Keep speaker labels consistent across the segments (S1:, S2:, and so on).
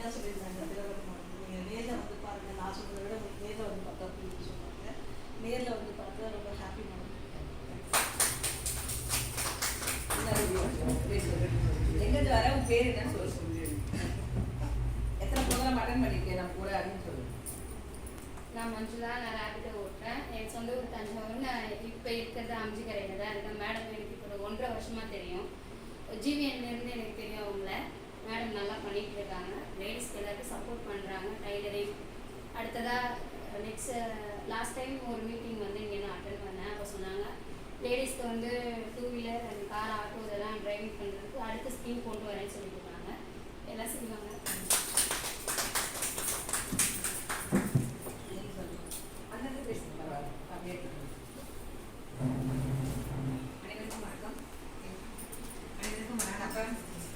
S1: தான் சொல்லியிருந்தாங்க திலகர் நீங்கள் நேரில் வந்து பாருங்கள், நான் சொல்கிறத விட உங்களுக்கு நேரில் வந்து பார்த்தா அப்படின்னு சொன்னாங்க. நேரில் வந்து பார்த்தா ரொம்ப ஹாப்பி மேடம்.
S2: எங்கேருந்து வர உன் பேர் என்னன்னு சொல்லு. எத்தனை ப்ரோக்ராம் அட்டன் பண்ணியிருக்கேன் நான் கூட அப்படின்னு சொல்லு.
S3: நான் மஞ்சுளா, நான் ரேபிட்டோ ஓட்டுறேன். என் சொந்த ஊர் தஞ்சாவூர். நான் இப்போ இருக்கிறது அம்ஜிக்கரையில் தான் இருக்கேன். மேடம் எனக்கு இப்போ 1.5 வருஷமாக தெரியும். ஜிவிஎன்லேருந்து எனக்கு தெரியும் அவங்கள. மேடம் நல்லா பண்ணிகிட்டு இருக்காங்க. லேடிஸ்க்கு எல்லாருக்கும் சப்போர்ட் பண்ணுறாங்க. டைலரிங் அடுத்ததாக லாஸ்ட் டைம் ஒரு மீட்டிங் வந்து இங்கே நான் அட்டன் பண்ணேன். அப்போ சொன்னாங்க லேடிஸ்க்கு வந்து 2 வீலர் அண்ட் கார் ஆட்டோ இதெல்லாம் டிரைவிங் பண்ணுறதுக்கு அடுத்த ஸ்கீம் கொண்டு வரேன்னு சொல்லியிருக்காங்க. எல்லாம் செய்வாங்க.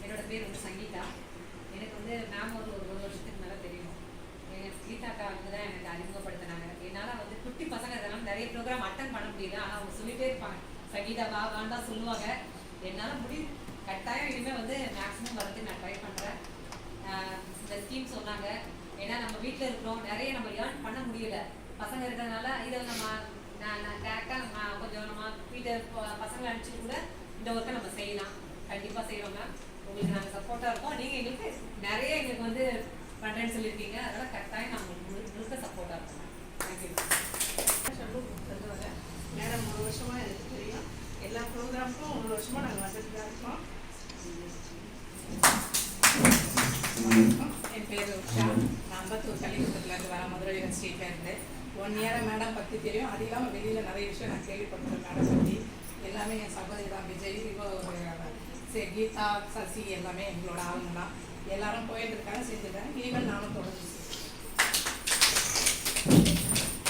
S4: என்னோட பேர் வந்து சங்கீதா. எனக்கு வந்து மேம் ஒரு 1 வருஷத்துக்கு மேலே தெரியும். கீதாக்கா வந்து தான் எனக்கு அறிமுகப்படுத்தினாங்க. என்னால் வந்து குட்டி பசங்க இதெல்லாம் நிறைய ப்ரோக்ராம் அட்டன் பண்ண முடியல. ஆனால் அவங்க சொல்லிகிட்டே இருப்பாங்க, சங்கீதா வா வாண்டா சொல்லுவாங்க. என்னால் முடியும், கட்டாயம் இனிமேல் வந்து மேக்ஸிமம் வரதுக்கு நான் ட்ரை பண்ணுறேன். இந்த ஸ்கீம் சொன்னாங்க. ஏன்னா நம்ம வீட்டில் இருக்கிறோம், நிறைய நம்ம ஏர்ன் பண்ண முடியல. பசங்க இருக்கிறதுனால இதை நான் டேரெக்டாக நம்ம கொஞ்சம் நம்ம வீட்டை பசங்களை அனுப்பிச்சிட்டு கூட இந்த ஒர்க்கை நம்ம செய்யலாம். கண்டிப்பாக செய்வோங்க. உங்களுக்கு நாங்கள் சப்போர்ட்டாக இருக்கோம். நீங்கள் எங்களுக்கு நிறைய எங்களுக்கு வந்து பண்ணுறேன்னு சொல்லியிருக்கீங்க. அதனால் கரெக்டாக நான் உங்களுக்கு முழுக்க சப்போர்ட்டாக இருக்கோம். தேங்க்யூ.
S1: சொல்லுவாங்க மேடம் 1 வருஷமாக எனக்கு தெரியும். எல்லா ப்ரோக்ராமுக்கும் 1 வருஷமாக நாங்கள் வந்துட்டு தான் இருக்கோம்.
S5: என் பேர் உஷா. நான் அம்பத்தூர் கலிமுகத்துலேருந்து வரேன், மதுரை யூனிவர்சிட்டியிலேருந்து. 1 இயராக மேடம் பற்றி தெரியும். அது இல்லாமல் வெளியில் நிறைய விஷயம் நான் கேள்விப்பட்டிருக்கேன் மேடம் பற்றி. எல்லாமே என் சகோதரி தான். விஜய், கீதா, சசி எல்லாமே எங்களோட ஆளுங்க தான். எல்லாரும் போயிட்டு இருக்காங்க, செஞ்சுருக்காங்க. இனிமேல் நானும் தொடர்ந்து.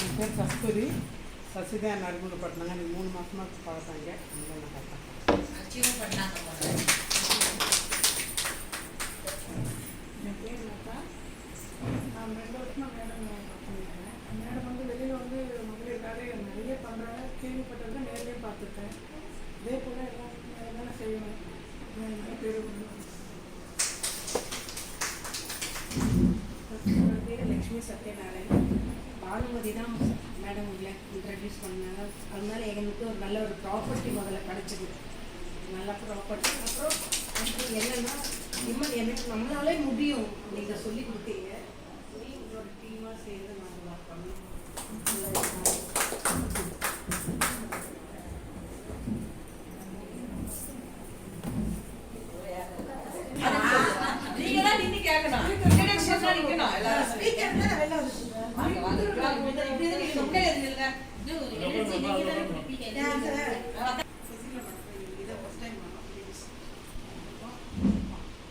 S6: என் பேர் கஸ்தூரி. சசி தான் என்ன அறிமுகப்படுத்தினாங்க. எனக்கு 3 மாதமாக பார்த்தாங்க. நான் பார்த்தேன்.
S2: அச்சீவ் பண்ணாங்க.
S7: என் பேர் என்னக்கா, நான் 2 வருஷமாக மேடம் பண்ணியிருக்கேன். மேடம் வந்து வெளியில் வந்து மகளிருக்காக நிறைய பண்ணுறாங்க. கேள்விப்பட்டதை நேரிலே பார்த்துருக்கேன். இதே போல் எல்லாம் தானே செய்யணும். பேர்
S8: பேர் லக்ஷ்மி சத்யநாராயணன். பானுமதி தான் மேடம் உங்களை இன்ட்ரடியூஸ் பண்ணாங்க. அதனால எங்களுக்கு ஒரு நல்ல ஒரு ப்ராப்பர்ட்டி முதல்ல கிடச்சிது. நல்ல ப்ராப்பர்ட்டி. அப்புறம் என்னென்னா இனிமேல் எனக்கு நம்மளாலே முடியும் நீங்கள் சொல்லி கொடுத்தீங்க. உங்களோட டீமாக சேர்ந்து நாங்கள் ஒர்க் பண்ணோம்.
S2: நீங்க தான் நின்று கேட்கணும். இன்ட்ரடக்ஷன்லாம் நிக்கணும். எல்லாரும் ஸ்பீக்கர் தான் வெளில வந்து வாங்க வாங்க. இப்படி தான் நீங்க முன்னாடி இருந்தீங்க.
S1: இதை ஃபஸ்ட் டைம் பண்ணோம்.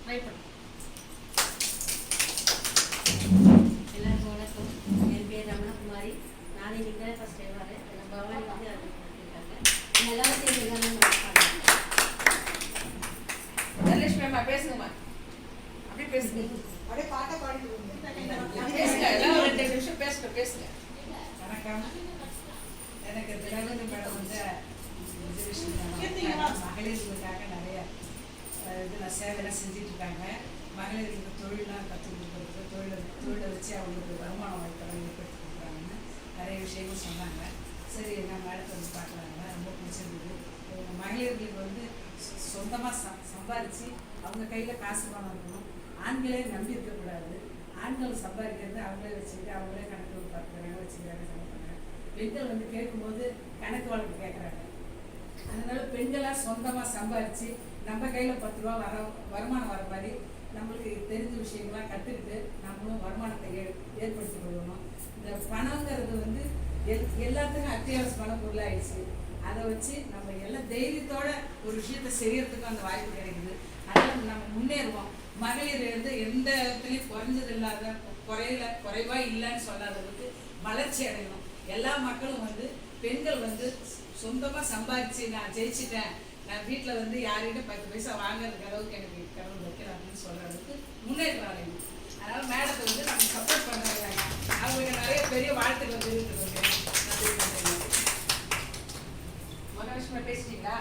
S2: ட்ரை பண்ணு.
S3: எல்லாருக்கும் வணக்கம். என் பேர் ரமணகுமாரி. நானே இன்னைக்கு தான் ஃபஸ்ட் டைம் வரேன். பவானி வந்து இருக்காங்க. எல்லாரும் சேர்ந்து எல்லாமே
S2: தனலட்சுமி அம்மா பேசுங்கம்மா. அப்படியே பேசுங்க.
S1: அப்படியே பாட்டை பாடிட்டு
S2: பேசுங்க. எல்லாம் ஒரு 2 நிமிஷம் பேசுங்க.
S5: வணக்கம். எனக்கு திலகவதி மேடம் வந்து மகளிர்களுக்காக நிறைய இதில் சேவையெல்லாம் செஞ்சிட்ருக்காங்க. மகளிருக்கு தொழிலாம் கற்றுக் கொடுக்குறது, தொழிலை வச்சு அவங்களுக்கு வருமானம் வாய்ப்பெல்லாம் ஏற்படுத்தி கொடுக்குறாங்கன்னு நிறைய விஷயங்கள் சொன்னாங்க. சரி, நான் மேடத்தை வந்து பார்க்குறாங்க. ரொம்ப பிடிச்சிருந்தது. மகளிர்களுக்கு வந்து சொந்தமாக சம்பாதிச்சு அவங்க கையில் காசு பணம் இருக்கணும். ஆண்களே நம்பி இருக்கக்கூடாது. ஆண்கள் சம்பாதிக்கிறது அவங்களே வச்சுக்கிட்டு அவங்களே கணக்கு பார்க்குறாங்க, வச்சுக்கிறாங்க, சமைக்கிறாங்க. பெண்கள் வந்து கேட்கும்போது கணக்கு வழக்கு கேட்குறாங்க. அதனால பெண்களாக சொந்தமாக சம்பாதிச்சு நம்ம கையில் 10 ரூபா வருமானம் வர மாதிரி நம்மளுக்கு தெரிஞ்ச விஷயங்கள்லாம் கற்றுக்கிட்டு நம்மளும் வருமானத்தை ஏற்படுத்தி கொள்ளணும். இந்த பணங்கிறது வந்து எல்லாத்துக்கும் அத்தியாவசியமான பொருளாகிடுச்சு. அதை வச்சு நம்ம எல்லாம் தைரியத்தோட ஒரு விஷயத்த செய்யறதுக்கும் அந்த வாய்ப்பு கிடைக்குது. அதனால் நம்ம முன்னேறுவோம். மகளிர் வந்து எந்த இடத்துலையும் குறைஞ்சது இல்லாத குறைவா இல்லைன்னு சொல்லாததுக்கு வளர்ச்சி அடையணும். எல்லா மக்களும் வந்து பெண்கள் வந்து சொந்தமாக சம்பாதிச்சு நான் ஜெயிச்சிட்டேன், நான் வீட்டில் வந்து யார்கிட்ட 10 பைசா வாங்குறதுக்கு அளவுக்கு எனக்கு கடவுள் வைக்கிறேன் அப்படின்னு சொல்கிறதுக்கு முன்னேற்றம் அடையணும். அதனால் மேடத்தை வந்து நம்ம சப்போர்ட் பண்ணுறாங்க. அவங்களுக்கு நிறைய பெரிய வாழ்த்துக்களை தெரிவித்துக்கோங்க. நன்றி.
S2: மகாலட்சுமி பேசிட்டீங்களா?